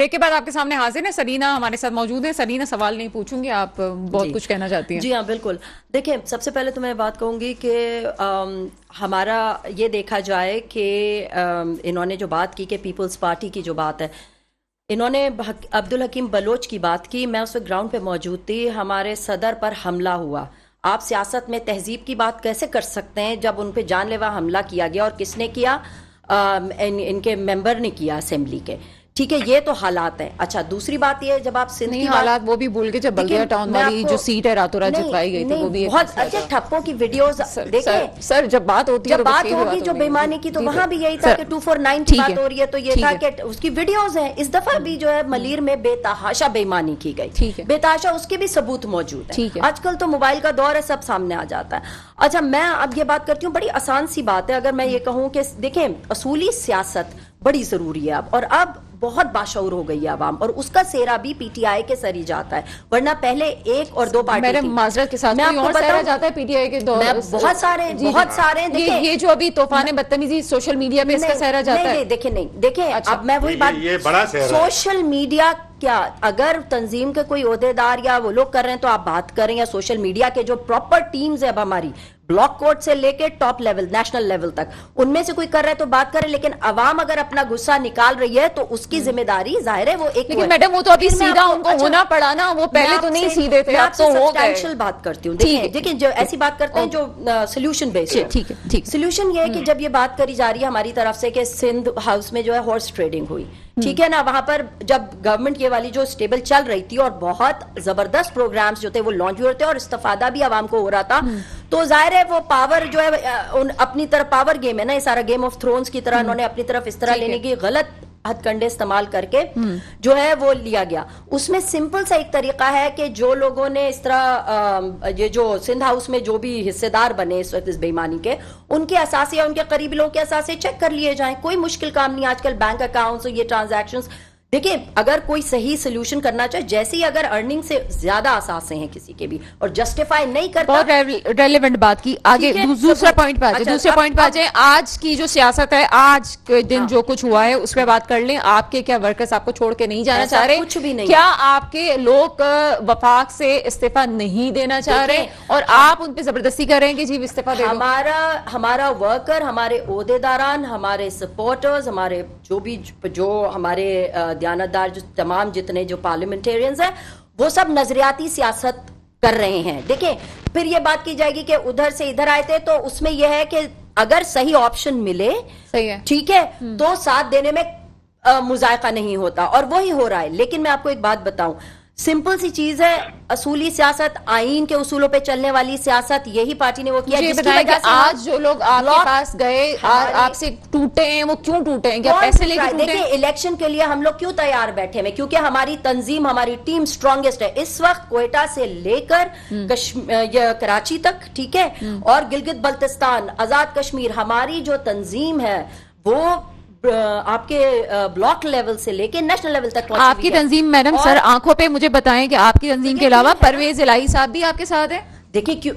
ایک کے بعد آپ کے سامنے حاضر ہیں سرینا ہمارے ساتھ موجود ہیں. سرینا سوال نہیں پوچھوں گی, آپ بہت کچھ کہنا چاہتی ہیں. جی ہاں بالکل. دیکھیں سب سے پہلے تو میں بات کہوں گی کہ ہمارا یہ دیکھا جائے کہ انہوں نے جو بات کی کہ پیپلز پارٹی کی جو بات ہے, انہوں نے عبدالحکیم بلوچ کی بات کی. میں اس وقت گراؤنڈ پہ موجود تھی. ہمارے صدر پر حملہ ہوا. آپ سیاست میں تہذیب کی بات کیسے کر سکتے ہیں جب ان پہ جان لیوا حملہ کیا گیا, اور کس نے کیا؟ ان کے ممبر نے کیا اسمبلی کے. ٹھیک ہے, یہ تو حالات ہیں. اچھا دوسری بات یہ ہے جب آپ سندھ کی حالات وہ بھی بھول کے جب بلدیہ ٹاؤن والی جو سیٹ ہے راتوں رات جتوائی گئی تھی وہ بھی بہت اچھے ٹھپوں کی ویڈیوز دیکھیں. سر جب بات ہوتی ہے جب بات ہوگی جو بےمانی کی تو وہاں بھی یہی تھا کہ 249 کی بات ہو رہی ہے تو یہ تھا کہ اس کی ویڈیوز ہیں. اس دفعہ بھی جو ہے ملیر میں بے تحاشا بےمانی کی گئی, بے تحاشا, اس کے بھی ثبوت موجود ہیں. آج کل تو موبائل کا دور ہے, سب سامنے آ جاتا ہے. اچھا میں اب یہ بات کرتی ہوں, بڑی آسان سی بات ہے. اگر میں یہ کہوں کہ دیکھیں اصولی سیاست بڑی ضروری ہے اب, اور اب بہت باشعور ہو گئی ہے عوام, اور اس کا سیرا بھی پی ٹی آئی کے سر ہی جاتا ہے, ورنہ پہلے ایک اور دو پارٹی میرے معذرت کے ساتھ کوئی اور سیرا جاتا ہے پی ٹی آئی کے دور, بہت سارے یہ جو ابھی طوفان بدتمیزی سوشل میڈیا پہ اس کا سیرا جاتا ہے. دیکھیں اب میں وہی بات, سوشل میڈیا کیا اگر تنظیم کے کوئی عہدیدار یا وہ لوگ کر رہے ہیں تو آپ بات کریں, یا سوشل میڈیا کے جو پراپر ٹیمز ہے اب ہماری بلاک کوٹ سے لے کے ٹاپ لیول نیشنل لیول تک, ان میں سے کوئی کر رہا ہے تو بات کریں. لیکن عوام اگر اپنا غصہ نکال رہی ہے تو اس کی ذمہ داری ظاہر ہے وہ ایک, لیکن میڈم وہ تو ابھی سیدھا ان کو ہونا پڑا نا, وہ پہلے تو نہیں سیدھے تھے, اب تو ہو گئے. بات کرتی ہوں. دیکھیں جو ایسی بات کرتے ہیں جو سولوشن بیسڈ ہے. ٹھیک ہے, سولوشن یہ ہے کہ جب یہ بات کری جا رہی ہے ہماری طرف سے کہ سندھ ہاؤس میں جو ہے ہارس ٹریڈنگ ہوئی, ٹھیک ہے نا, وہاں پر جب گورنمنٹ یہ والی جو اسٹیبل چل رہی تھی اور بہت زبردست پروگرامز جو تھے وہ لانچ ہوئے تھے اور استفادہ بھی عوام کو ہو رہا تھا, تو ظاہر ہے وہ پاور جو ہے اپنی طرف پاور گیم ہے نا, یہ سارا گیم آف تھرونز کی طرح انہوں نے اپنی طرف اس طرح لینے کی غلط ہتھ کنڈے استعمال کر کے جو ہے وہ لیا گیا. اس میں سمپل سا ایک طریقہ ہے کہ جو لوگوں نے اس طرح یہ جو سندھ ہاؤس میں جو بھی حصے دار بنے اس وقت اس بےمانی کے, ان کے اثاثے یا ان کے قریبی لوگوں کے اثاثے چیک کر لیے جائیں. کوئی مشکل کام نہیں. آج کل بینک اکاؤنٹس اور یہ ٹرانزیکشنز, دیکھیں اگر کوئی صحیح سولوشن کرنا چاہے, جیسے ہی اگر ارننگ سے زیادہ اثاثے ہیں کسی کے بھی اور جسٹیفائی نہیں کرتا, بہت ریلیونٹ بات کی. آگے دوسرا پوائنٹ پہ آ جائیں. آج کی جو سیاست ہے, آج کے دن جو کچھ ہوا ہے اس پہ بات کر لیں. آپ کے کیا ورکرز آپ کو چھوڑ کے نہیں جانا چاہ رہے؟ کچھ بھی نہیں. کیا آپ کے لوگ وفاق سے استعفیٰ نہیں دینا چاہ رہے اور آپ ان پہ زبردستی کر رہے ہیں کہ جی استعفیٰ دے دو؟ ہمارا ورکر, ہمارے عہدیداران, ہمارے سپورٹرز, ہمارے جو ہمارے دیانتدار, جو تمام جتنے جو پارلیمنٹیرینز ہیں, وہ سب نظریاتی سیاست کر رہے ہیں. دیکھیں پھر یہ بات کی جائے گی کہ ادھر سے ادھر آئے تھے, تو اس میں یہ ہے کہ اگر صحیح آپشن ملے, ٹھیک ہے, تو ساتھ دینے میں مذائقہ نہیں ہوتا, اور وہی ہو رہا ہے. لیکن میں آپ کو ایک بات بتاؤں, سمپل سی چیز ہے, اصولی سیاست, آئین کے اصولوں پہ چلنے والی سیاست, یہی پارٹی نے وہ کیا. جس کی وجہ سے آج جو لوگ آپ کے پاس گئے, آپ سے ٹوٹے ہیں, وہ کیوں ٹوٹے ہیں؟ کیا پیسے لے کے ٹوٹے ہیں؟ دیکھیں الیکشن کے لیے ہم لوگ کیوں تیار بیٹھے ہیں, کیونکہ ہماری تنظیم, ہماری ٹیم سٹرونگسٹ ہے. اس وقت کوئٹہ سے لے کر کراچی تک, ٹھیک ہے, اور گلگت بلتستان, آزاد کشمیر, ہماری جو تنظیم ہے وہ آپ کے بلاک لیول سے لے کے نیشنل لیول تک پہنچی. آپ کی تنظیم میڈم سر آنکھوں پہ مجھے بتائیں کہ آپ کی تنظیم کے علاوہ پرویز الہی صاحب بھی آپ کے ساتھ ہیں؟ دیکھیں کیوں,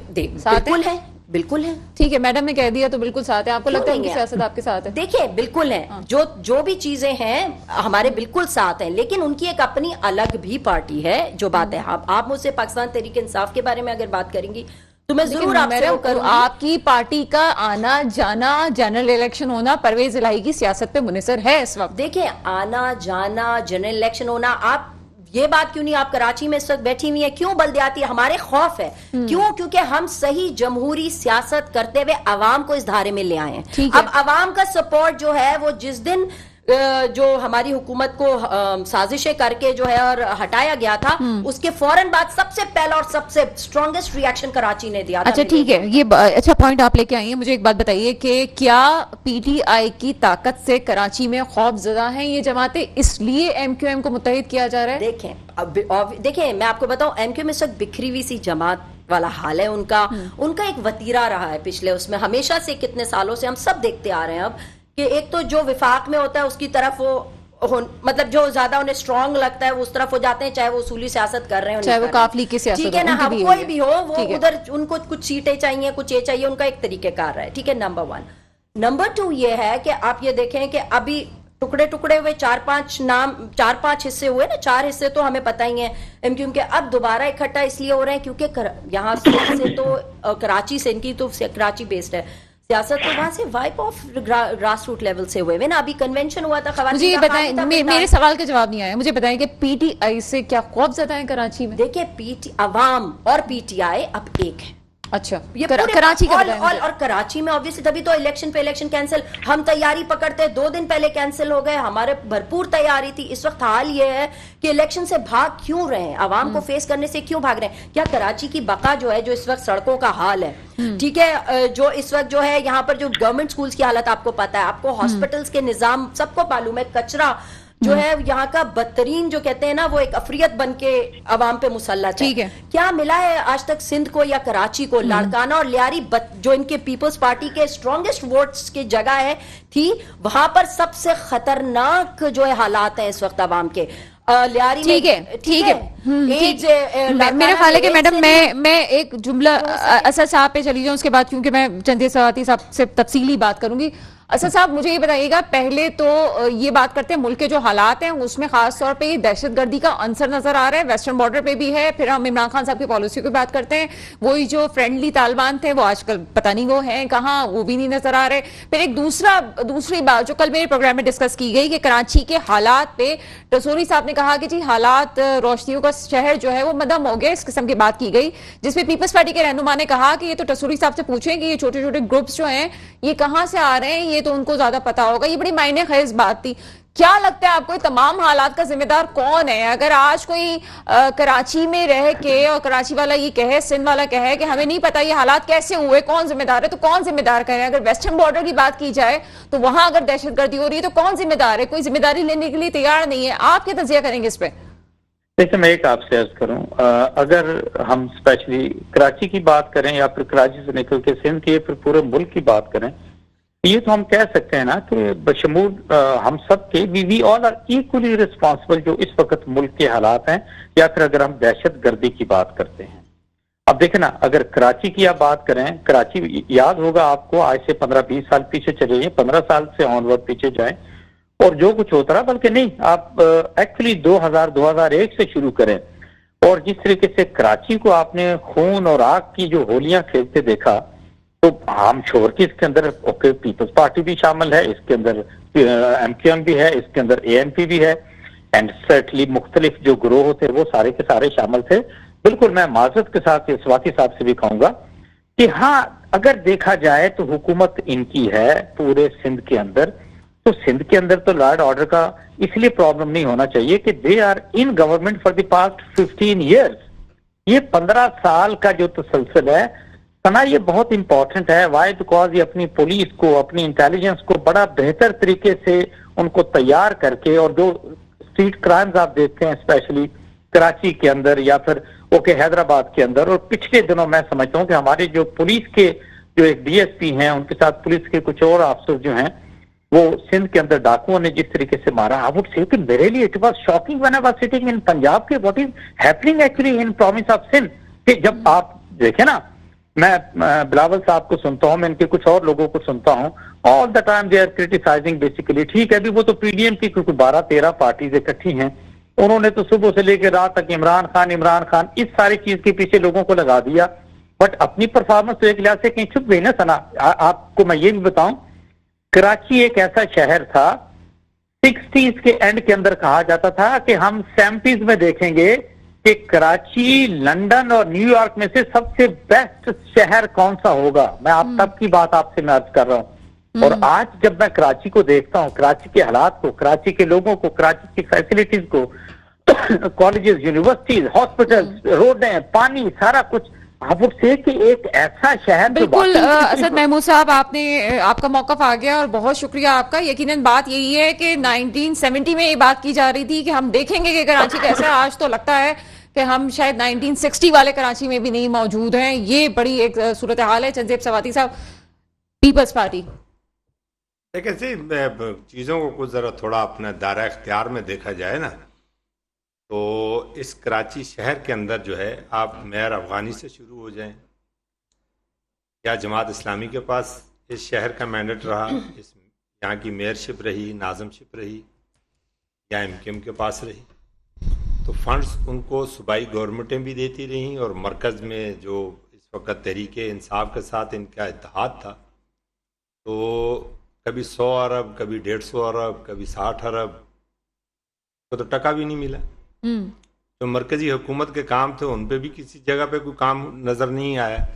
بالکل ہے. ٹھیک ہے, میڈم نے کہہ دیا تو بالکل ساتھ ہے. آپ کو لگتا ہے ان کی سیاست آپ کے ساتھ ہے؟ دیکھیں بالکل ہے, جو بھی چیزیں ہیں ہمارے بالکل ساتھ ہیں, لیکن ان کی ایک اپنی الگ بھی پارٹی ہے. جو بات ہے, آپ مجھ سے پاکستان تحریک انصاف کے بارے میں اگر بات کریں گی تو میں ضرور آپ سے کروں. آپ کی پارٹی کا آنا جانا, جنرل الیکشن ہونا پرویز الہی کی سیاست پہ منحصر ہے اس وقت. دیکھیں آنا جانا, جنرل الیکشن ہونا, آپ یہ بات کیوں نہیں, آپ کراچی میں اس وقت بیٹھی ہوئی ہیں, کیوں بلدیاتی ہمارے خوف ہے, کیوں؟ کیونکہ ہم صحیح جمہوری سیاست کرتے ہوئے عوام کو اس دھارے میں لے آئے ہیں. اب عوام کا سپورٹ جو ہے وہ جس دن جو ہماری حکومت کو سازشیں کر کے جو ہے اور ہٹایا گیا تھا, اس کے فوراً بعد سب سے پہلا اور سب سے سٹرونگسٹ ریاکشن کراچی نے دیا تھا. اچھا ٹھیک ہے, یہ اچھا پوائنٹ آپ لے کے آئی ہیں. مجھے ایک بات بتائیے کہ کیا پی ٹی آئی کی طاقت سے کراچی میں خوف زدہ ہیں یہ جماعتیں, اس لیے ایم کیو ایم کو متحد کیا جا رہا ہے؟ دیکھیں میں آپ کو بتاؤں, ایم کیو ایم اس وقت بکھری ہوئی سی جماعت والا حال ہے. ان کا ایک وتیرہ رہا ہے پچھلے, اس میں ہمیشہ سے کتنے سالوں سے ہم سب دیکھتے آ رہے ہیں اب کہ ایک تو جو وفاق میں ہوتا ہے اس کی طرف وہ مطلب جو زیادہ انہیں اسٹرانگ لگتا ہے وہ اس طرف ہو جاتے ہیں, چاہے وہ اصولی سیاست کر رہے ہیں, چاہے وہ کافلی کی سیاست, ٹھیک ہے نا, ہم کوئی بھی ہو, وہ ادھر ان کو کچھ سیٹیں چاہیے, کچھ یہ چاہیے, ان کا ایک طریقہ کار ہے. ٹھیک ہے, نمبر 1. نمبر 2 یہ ہے کہ آپ یہ دیکھیں کہ ابھی टुकड़े टुकड़े हुए 4-5 हिस्से हुए ना, 4 हिस्से तो हमें पता ही है एमक्यूएम के, अब दोबारा इकट्ठा इसलिए हो रहे हैं क्योंकि यहाँ से तो कराची से, इनकी तो कराची बेस्ड है सियासत, तो वहां से wipe off grass root level से हुए ना। अभी कन्वेंशन हुआ था खवातीन, मुझे ये बताएं, मेरे सवाल का जवाब नहीं आया, मुझे बताएं कि पीटीआई से क्या खौफ ज़्यादा है कराची में? देखिए अवाम और पीटीआई अब एक है। अच्छा, ये कराची का और कराची में ऑब्वियसली तभी तो इलेक्शन पे इलेक्शन कैंसिल, हम तैयारी पकड़ते 2 दिन पहले कैंसिल हो गए, हमारे भरपूर तैयारी थी। इस वक्त हाल ये है कि इलेक्शन से भाग क्यों रहे हैं, आवाम को फेस करने से क्यों भाग रहे हैं? क्या कराची की बका जो है, जो इस वक्त सड़कों का हाल है, ठीक है, जो इस वक्त जो है यहाँ पर जो गवर्नमेंट स्कूल्स की हालत आपको पता है, आपको हॉस्पिटल्स के निजाम सबको मालूम है, कचरा जो है यहाँ का बदतरीन जो कहते हैं ना, वो एक अफरियत बन के अवाम पे मुसल्लत है। क्या मिला है आज तक सिंध को या कराची को? लाड़काना और लियारी जो इनके पीपल्स पार्टी के स्ट्रॉन्गेस्ट वोट्स की जगह है थी, वहां पर सबसे खतरनाक जो है हालात हैं इस वक्त अवाम के। लियारी ठीक है मेरा ख्याल है कि मैडम मैं एक जुमला असद साहब पे चली जाऊं, उसके बाद क्योंकि मैं चंदे सवाती साहब से तफसीली बात करूंगी। असद साहब मुझे ये बताइएगा, पहले तो ये बात करते हैं मुल्क के जो हालात हैं उसमें खास तौर पे दहशतगर्दी का अंसर नजर आ रहा है, वेस्टर्न बॉर्डर पे भी है, फिर हम इमरान खान साहब की पॉलिसी की बात करते हैं, वही जो फ्रेंडली तालिबान थे वो आजकल पता नहीं वो हैं कहाँ, वो भी नहीं नजर आ रहे। फिर एक दूसरी बात जो कल मेरे प्रोग्राम में डिस्कस की गई कि कराची के हालात पे टसूरी साहब ने कहा कि जी हालात रोशनियों का शहर जो है वो मदम हो गया, इस किस्म की बात की गई, जिसपे पीपल्स पार्टी के रहनुमा ने कहा कि ये तो टसूरी साहब से पूछें कि ये छोटे छोटे ग्रुप्स जो हैं ये कहां से आ रहे हैं, ये तो उनको ज्यादा पता होगा। ये बड़ी मायने खेज बात थी। क्या लगता है आपको तमाम हालात का जिम्मेदार कौन है? अगर आज कोई कराची में रह के और कराची वाला ये कहे, सिंध वाला कहे कि हमें नहीं पता ये हालात कैसे हुए, कौन जिम्मेदार है, तो कौन जिम्मेदार कहे? अगर वेस्टर्न बॉर्डर की बात की जाए तो वहां अगर दहशतगर्दी हो रही है तो कौन जिम्मेदार है? कोई जिम्मेदारी लेने के लिए तैयार नहीं है। आप क्या तजिया करेंगे इस पे? देखिए, मैं एक आपसे अर्ज करूं, अगर हम स्पेशली कराची की बात करें या फिर कराची से निकल के सिंध की फिर पूरे मुल्क की बात करें, ये तो हम कह सकते हैं ना कि बशमूल हम सब के we all are equally responsible जो इस वक्त मुल्क के हालात हैं, या फिर अगर हम दहशत गर्दी की बात करते हैं। अब देखें ना, अगर कराची की आप बात करें, कराची याद होगा आपको, आज से 15-20 साल पीछे चले जाइए, 15 साल से ऑनवर्ड पीछे जाएं और जो कुछ होता रहा, बल्कि नहीं, आप एक्चुअली 2001 से शुरू करें और जिस तरीके से कराची को आपने खून और आग की जो होलियां खेलते देखा, तो हम शोर की इसके अंदर ओके पीपल्स पार्टी भी शामिल है, इसके अंदर एमक्यूएम भी है, इसके अंदर एएनपी भी है, एंड सर्टली मुख्तलिफ जो ग्रोह थे वो सारे के सारे शामिल थे। बिल्कुल मैं माजरत के साथ स्वाति साहब से भी कहूंगा कि हाँ, अगर देखा जाए तो हुकूमत इनकी है पूरे सिंध के अंदर, तो सिंध के अंदर तो लॉ एंड ऑर्डर का इसलिए प्रॉब्लम नहीं होना चाहिए कि they are in government for the past 15 years. ये 15 साल का जो तसलसल है सना, ये बहुत इंपॉर्टेंट है। वाई? बिकॉज ये अपनी पुलिस को, अपनी इंटेलिजेंस को बड़ा बेहतर तरीके से उनको तैयार करके, और जो स्ट्रीट क्राइम्स आप देखते हैं स्पेशली कराची के अंदर या फिर ओके हैदराबाद के अंदर, और पिछले दिनों मैं समझता हूँ कि हमारे जो पुलिस के जो एक डीएसपी हैं, उनके साथ पुलिस के कुछ और अफसर जो हैं, वो सिंध के अंदर डाकुओं ने जिस तरीके से मारा, आई वुड से मेरे लिए it was shocking when I was sitting in Punjab के what is happening actually in province of Sindh. कि जब आप देखें ना, मैं बिलावल साहब को सुनता हूं, मैं इनके कुछ और लोगों को सुनता हूं, all the time they are criticising basically. ठीक है, अभी वो तो पीडीएम की क्योंकि 12-13 पार्टीज इकट्ठी हैं, उन्होंने तो सुबह से लेकर रात तक इमरान खान इस सारी चीज के पीछे लोगों को लगा दिया, बट अपनी परफॉर्मेंस तो एक लिहाज से कहीं छुप गई ना सना। आपको मैं ये भी बताऊं, कराची एक ऐसा शहर था 60s के एंड के अंदर कहा जाता था कि हम 70s में देखेंगे कि कराची, लंदन और न्यूयॉर्क में से सबसे बेस्ट शहर कौन सा होगा। मैं आप तब की बात आपसे मैं अर्ज कर रहा हूं, और आज जब मैं कराची को देखता हूं, कराची के हालात को, कराची के लोगों को, कराची की फैसिलिटीज को, कॉलेजेस, यूनिवर्सिटीज, हॉस्पिटल्स, रोडें, पानी, सारा कुछ, से कि एक ऐसा शहर। बिल्कुल असद महमूद साहब, आपका मौक़िफ़ आ गया और बहुत शुक्रिया आपका। यकीनन बात यही है कि 1970 में ये बात की जा रही थी कि हम देखेंगे कि कराची कैसा है। आज तो लगता है कि हम शायद 1960 वाले कराची में भी नहीं मौजूद हैं। ये बड़ी एक सूरत हाल है। चंदेब सवाती साहब, पीपल्स पार्टी। देखिए जी, चीज़ों को कुछ ज़रा थोड़ा अपना दायरा इख्तियार में देखा जाए ना, तो इस कराची शहर के अंदर जो है, आप मेयर अफगानी से शुरू हो जाएं, या जमात इस्लामी के पास इस शहर का मैंडेट रहा, यहाँ की मेयरशिप रही, नाज़मशिप रही या MKM के पास रही, तो फंड्स उनको सूबाई गवर्नमेंटें भी देती रहीं और मरकज़ में जो इस वक्त तहरीके इंसाफ के साथ इनका इत्तेहाद था, तो कभी 100 अरब, कभी 150 अरब, कभी 60 अरब को तो टका भी नहीं मिला। जो मरकजी हुकूमत के काम थे उन पे भी किसी जगह पे कोई काम नजर नहीं आया।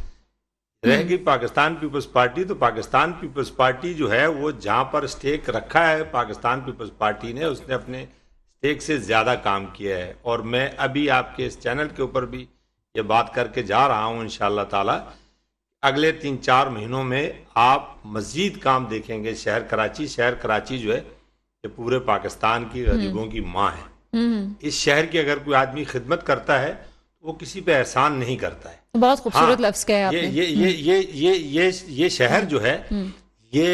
रह गई पाकिस्तान पीपल्स पार्टी, तो पाकिस्तान पीपल्स पार्टी जो है वो जहाँ पर स्टेक रखा है पाकिस्तान पीपल्स पार्टी ने, उसने अपने स्टेक से ज़्यादा काम किया है। और मैं अभी आपके इस चैनल के ऊपर भी ये बात करके जा रहा हूँ इंशाअल्लाह ताला, अगले 3-4 महीनों में आप मज़ीद काम देखेंगे। शहर कराची जो है ये पूरे पाकिस्तान की गरीबों की माँ है। इस शहर की अगर कोई आदमी खिदमत करता है तो वो किसी पे एहसान नहीं करता है। बहुत खूबसूरत लफ्ज़ कहा है आपने। ये शहर जो है ये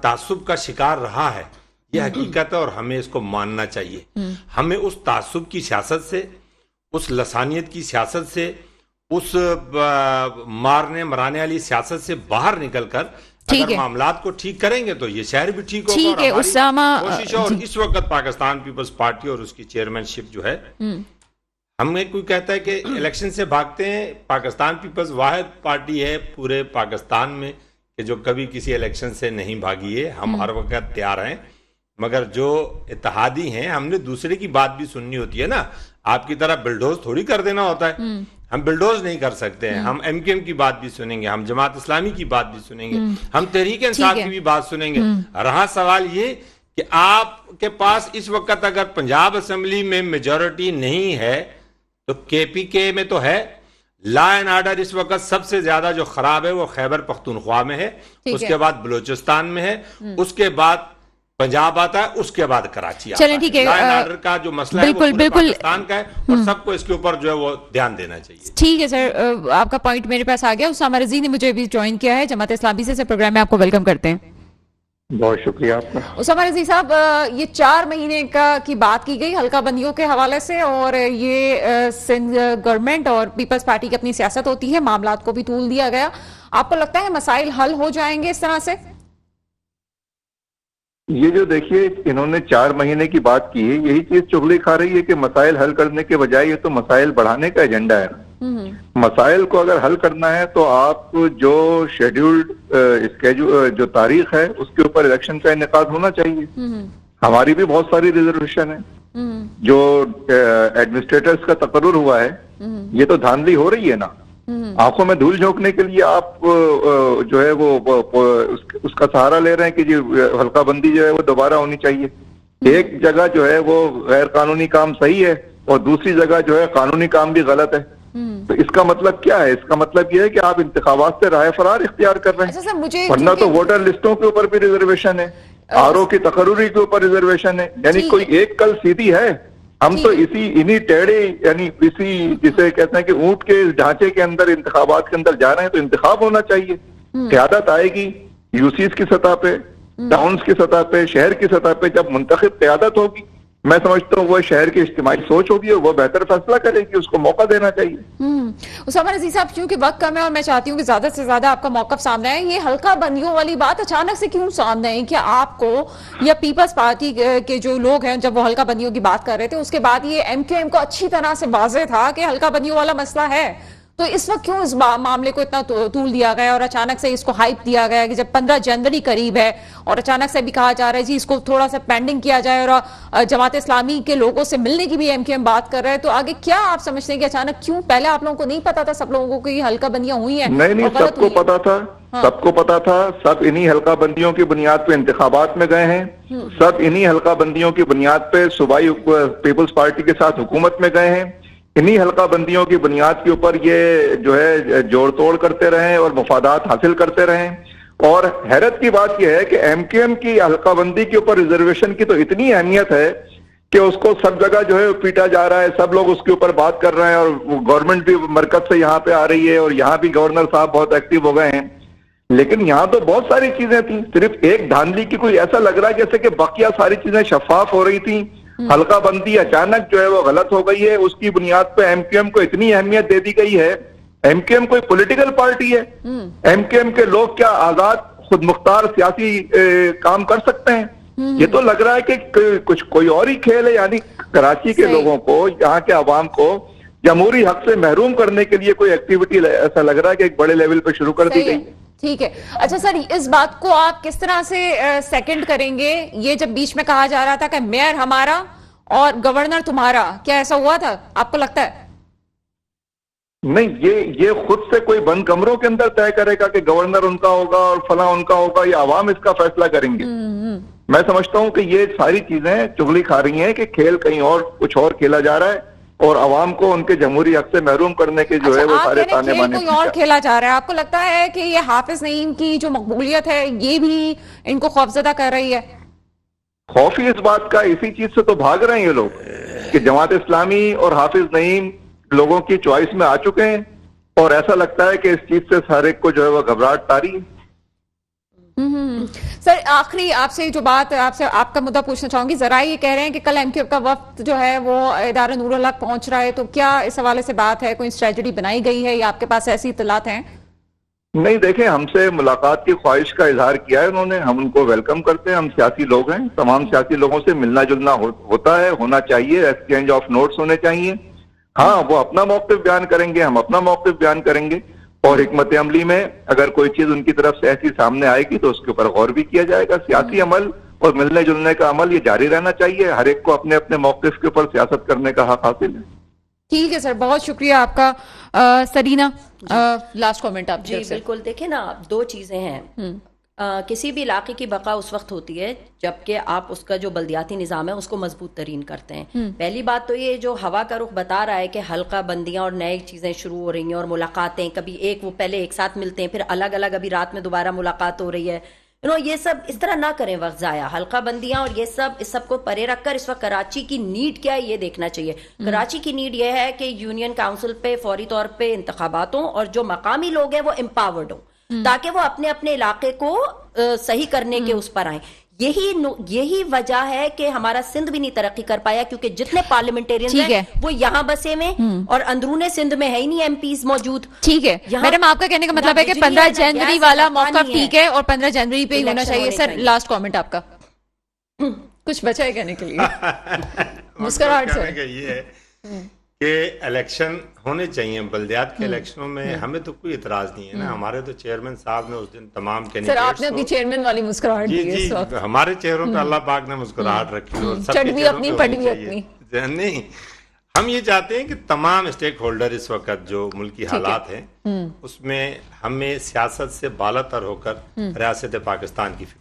तासुब का शिकार रहा है, ये हकीकत है और हमें इसको मानना चाहिए। हमें उस तासुब की सियासत से, उस लसानियत की सियासत से, उस मारने मराने वाली सियासत से बाहर निकलकर अगर मामलात को ठीक करेंगे तो ये शहर भी ठीक होगा। ठीक है उसामा, कोशिश है। और इस वक्त पाकिस्तान पीपल्स पार्टी और उसकी चेयरमैनशिप जो है, हमें कोई कहता है कि इलेक्शन से भागते हैं, पाकिस्तान पीपल्स वाहिद पार्टी है पूरे पाकिस्तान में कि जो कभी किसी इलेक्शन से नहीं भागी है। हम हर वक्त तैयार हैं, मगर जो इत्तेहादी हैं हमने दूसरे की बात भी सुननी होती है ना। आपकी तरह बिल्डोज थोड़ी कर देना होता है, हम बिल्डोज नहीं कर सकते हैं। हम MKM की बात भी सुनेंगे, हम जमात इस्लामी की बात भी सुनेंगे, हम तहरीक इंसाफ की भी बात सुनेंगे। रहा सवाल ये कि आपके पास इस वक्त अगर पंजाब असेंबली में मेजॉरिटी नहीं है तो KPK में तो है। लॉ एंड ऑर्डर इस वक्त सबसे ज्यादा जो खराब है वो खैबर पख्तूनख्वा में है, उसके बाद बलूचिस्तान में है, उसके बाद पंजाब आता है, उसके बाद कराची आता है। ठीक है, लॉ एंड ऑर्डर का जो मसला है वो पूरे पाकिस्तान का है और सबको इसके ऊपर जो है वो ध्यान देना चाहिए। ठीक है सर, आपका पॉइंट मेरे पास आ गया। उसामा रज़ी ने मुझे भी ज्वाइन किया है जमात इस्लामी से। प्रोग्राम में आपको वेलकम करते हैं। बहुत शुक्रिया आपका। उसामा रज़ी साहब, ये 4 महीने की बात की गई हल्का बंदियों के हवाले से, और ये सिंध गवर्नमेंट और पीपल्स पार्टी की अपनी सियासत होती है, मामलात को भी तूल दिया गया। आपको लगता है मसाइल हल हो जाएंगे इस तरह से? ये जो देखिए इन्होंने 4 महीने की बात की है, यही चीज चुगली खा रही है कि मसाइल हल करने के बजाय ये तो मसाइल बढ़ाने का एजेंडा है। मसाइल को अगर हल करना है तो आप जो शेड्यूल्ड स्केड्यूल जो तारीख है उसके ऊपर इलेक्शन का इनेकाद होना चाहिए। हमारी भी बहुत सारी रिजर्वेशन है, जो एडमिनिस्ट्रेटर्स का तकर्रुर हुआ है, ये तो धांधली हो रही है ना। आंखों में धूल झोंकने के लिए आप जो है वो उसका सहारा ले रहे हैं कि जी हल्का बंदी जो है वो दोबारा होनी चाहिए। एक जगह जो है वो गैर कानूनी काम सही है और दूसरी जगह जो है कानूनी काम भी गलत है। तो इसका मतलब क्या है? इसका मतलब ये है कि आप इंतखाबात से राय फरार इख्तियार कर रहे हैं। वरना तो वोटर लिस्टों के ऊपर भी रिजर्वेशन है, RO की तकर्रुरी के ऊपर रिजर्वेशन है, यानी कोई एक कल सीधी है। हम तो इन्हीं टेढ़े यानी इसी जिसे कहते हैं कि ऊंट के ढांचे के अंदर इंतखाबात के अंदर जा रहे हैं। तो इंतखाब होना चाहिए, क़यादत आएगी यूसीज की सतह पे, टाउन्स की सतह पे, शहर की सतह पे। जब मुंतखब क़यादत होगी, मैं समझता हूँ वो शहर की इज्तिमाई सोच होगी और वो बेहतर फैसला करेगी, उसको मौका देना चाहिए। उसामा रज़ी साहब, क्योंकि वक्त कम है और मैं चाहती हूँ कि ज्यादा से ज्यादा आपका मौक़िफ़ सामने आए, ये हल्का बंदियों वाली बात अचानक से क्यों सामने आई? कि आपको या पीपल्स पार्टी के जो लोग हैं जब वो हल्का बंदियों की बात कर रहे थे, उसके बाद ये MKM को अच्छी तरह से वाज़ेह था कि हल्का बंदियों वाला मसला है, तो इस वक्त क्यों इस मामले को इतना तूल दिया गया और अचानक से इसको हाइप दिया गया कि जब 15 जनवरी करीब है और अचानक से भी कहा जा रहा है जी इसको थोड़ा सा पेंडिंग किया जाए, और जमात इस्लामी के लोगों से मिलने की भी MKM बात कर रहे हैं। तो आगे क्या आप समझते हैं कि अचानक क्यों? पहले आप लोगों को नहीं पता था? सब लोगों को ये हल्का बंदियां हुई हैं? नहीं, सबको पता था। सबको पता था। सब इन्हीं हल्का बंदियों की बुनियाद पे इंतखाबात में गए हैं, सब इन्हीं हल्का बंदियों की बुनियाद पे सूबाई पीपल्स पार्टी के साथ हुकूमत में गए हैं, इन्हीं हल्का बंदियों की बुनियाद के ऊपर ये जो है जोड़ तोड़ करते रहे और मुफादात हासिल करते रहे। और हैरत की बात यह है कि MKM की हल्का बंदी के ऊपर रिजर्वेशन की तो इतनी अहमियत है कि उसको सब जगह जो है पीटा जा रहा है, सब लोग उसके ऊपर बात कर रहे हैं और गवर्नमेंट भी मरकज से यहाँ पे आ रही है और यहाँ भी गवर्नर साहब बहुत एक्टिव हो गए हैं। लेकिन यहाँ तो बहुत सारी चीजें थी, सिर्फ एक धांधली की कोई ऐसा लग रहा है जैसे कि बाकिया सारी चीजें शफाफ हो रही थी। हल्का बंदी अचानक जो है वो गलत हो गई है, उसकी बुनियाद पे MKM को इतनी अहमियत दे दी गई है। MKM कोई पॉलिटिकल पार्टी है? MKM के लोग क्या आजाद خود مختار سیاسی کام کر سکتے ہیں. یہ تو لگ رہا ہے کہ کچھ کوئی اور ہی کھیل ہے. یعنی کراچی کے لوگوں کو، یہاں کے عوام کو جمہوری حق سے محروم کرنے کے لیے کوئی ایکٹیویٹی ایسا لگ رہا ہے کہ ایک بڑے لیول پہ شروع کر دی گئی ہے. ٹھیک ہے. اچھا سر، اس بات کو آپ کس طرح سے سیکنڈ کریں گے؟ یہ جب بیچ میں کہا جا رہا تھا کہ میئر ہمارا اور گورنر تمہارا، کیا ایسا ہوا تھا؟ آپ کو لگتا ہے؟ نہیں، یہ خود سے کوئی بند کمروں کے اندر طے کرے گا کہ گورنر ان کا ہوگا اور فلاں ان کا ہوگا، یہ عوام اس کا فیصلہ کریں گے. میں سمجھتا ہوں کہ یہ ساری چیزیں چغلی کھا رہی ہیں کہ کھیل کہیں اور کچھ اور کھیلا جا رہا ہے اور عوام کو ان کے جمہوری حق سے محروم کرنے کے جو ہے وہ سارے تانے بانے کوئی اور کھیلا جا رہا ہے. آپ کو لگتا ہے کہ یہ حافظ نعیم کی جو مقبولیت ہے یہ بھی ان کو خوفزدہ کر رہی ہے؟ خوف ہی اس بات کا، اسی چیز سے تو بھاگ رہے ہیں یہ لوگ کہ جماعت اسلامی اور حافظ نعیم لوگوں کی چوائس میں آ چکے ہیں اور ایسا لگتا ہے کہ اس چیز سے ہر ایک کو جو ہے وہ گھبراہٹ تاری ہے. سر آخری آپ سے جو بات آپ کا مدعا پوچھنا چاہوں گی، ذرا یہ کہہ رہے ہیں کہ کل ایم کیو کا وفد جو ہے وہ ادارہ نور الحق پہنچ رہا ہے، تو کیا اس حوالے سے بات ہے؟ کوئی اسٹریٹجی بنائی گئی ہے یا آپ کے پاس ایسی اطلاعات ہیں؟ نہیں، دیکھیں، ہم سے ملاقات کی خواہش کا اظہار کیا ہے انہوں نے. ہم ان کو ویلکم کرتے ہیں. ہم سیاسی لوگ ہیں، تمام سیاسی لوگوں سے ملنا جلنا ہوتا ہے، ہونا چاہیے، ایکسچینج آف نوٹس ہونے چاہیے. ہاں، وہ اپنا موقف بیان کریں گے، ہم اپنا موقف بیان کریں گے، اور حکمت عملی میں اگر کوئی چیز ان کی طرف سے ایسی سامنے آئے گی تو اس کے اوپر غور بھی کیا جائے گا. سیاسی عمل اور ملنے جلنے کا عمل یہ جاری رہنا چاہیے. ہر ایک کو اپنے اپنے موقف کے اوپر سیاست کرنے کا حق حاصل ہے. ٹھیک ہے سر، بہت شکریہ آپ کا. سرینا، لاسٹ کامنٹ آپ. جی بالکل. دیکھیں نا، دو چیزیں ہیں. کسی بھی علاقے کی بقا اس وقت ہوتی ہے جبکہ آپ اس کا جو بلدیاتی نظام ہے اس کو مضبوط ترین کرتے ہیں. پہلی بات تو یہ جو ہوا کا رخ بتا رہا ہے کہ حلقہ بندیاں اور نئے چیزیں شروع ہو رہی ہیں اور ملاقاتیں، کبھی وہ پہلے ایک ساتھ ملتے ہیں پھر الگ الگ، ابھی رات میں دوبارہ ملاقات ہو رہی ہے. یہ سب اس طرح نہ کریں وقت ضائع. حلقہ بندیاں اور اس سب کو پرے رکھ کر اس وقت کراچی کی نیڈ کیا ہے یہ دیکھنا چاہیے. کراچی کی نیڈ یہ ہے کہ یونین کاؤنسل پہ فوری طور پہ انتخابات ہوں اور جو مقامی لوگ ہیں وہ امپاورڈ ہوں تاکہ وہ اپنے اپنے علاقے کو صحیح کرنے کے اس پر آئیں. یہی وجہ ہے کہ ہمارا سندھ بھی نہیں ترقی کر پایا کیونکہ جتنے پارلیمنٹیرین ہیں وہ یہاں بسے میں اور اندرون سندھ میں ہے ہی نہیں ایم پیز موجود. ٹھیک ہے میڈم، آپ کا کہنے کا مطلب ہے کہ 15 جنوری والا موقف ٹھیک ہے اور 15 جنوری پہ ہی ہونا چاہیے. سر لاسٹ کامنٹ آپ کا، کچھ بچا ہے کہنے کے لیے؟ مسکراہٹ سے یہ ہے کہ الیکشن ہونے چاہیے. بلدیات کے الیکشنوں میں ہمیں تو کوئی اعتراض نہیں ہے نا. ہمارے تو چیئرمین صاحب نے اس دن تمام سر آپ نے اپنی چیئرمین والی مسکراہٹ دی ہے اس وقت. ہمارے چہروں پہ اللہ پاک نے مسکراہٹ رکھی اور سب چڑھ بھی اپنی پڑھ بھی اپنی. نہیں، ہم یہ چاہتے ہیں کہ تمام اسٹیک ہولڈر اس وقت جو ملکی حالات ہیں اس میں ہمیں سیاست سے بالا تر ہو کر ریاست پاکستان کی فکر.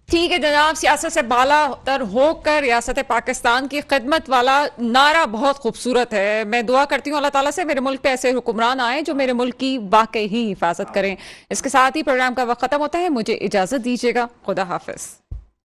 ٹھیک ہے جناب، سیاست سے بالا تر ہو کر ریاست پاکستان کی خدمت والا نعرہ بہت خوبصورت ہے. میں دعا کرتی ہوں اللہ تعالیٰ سے میرے ملک پہ ایسے حکمران آئیں جو میرے ملک کی واقعی ہی حفاظت کریں. اس کے ساتھ ہی پروگرام کا وقت ختم ہوتا ہے. مجھے اجازت دیجیے گا. خدا حافظ.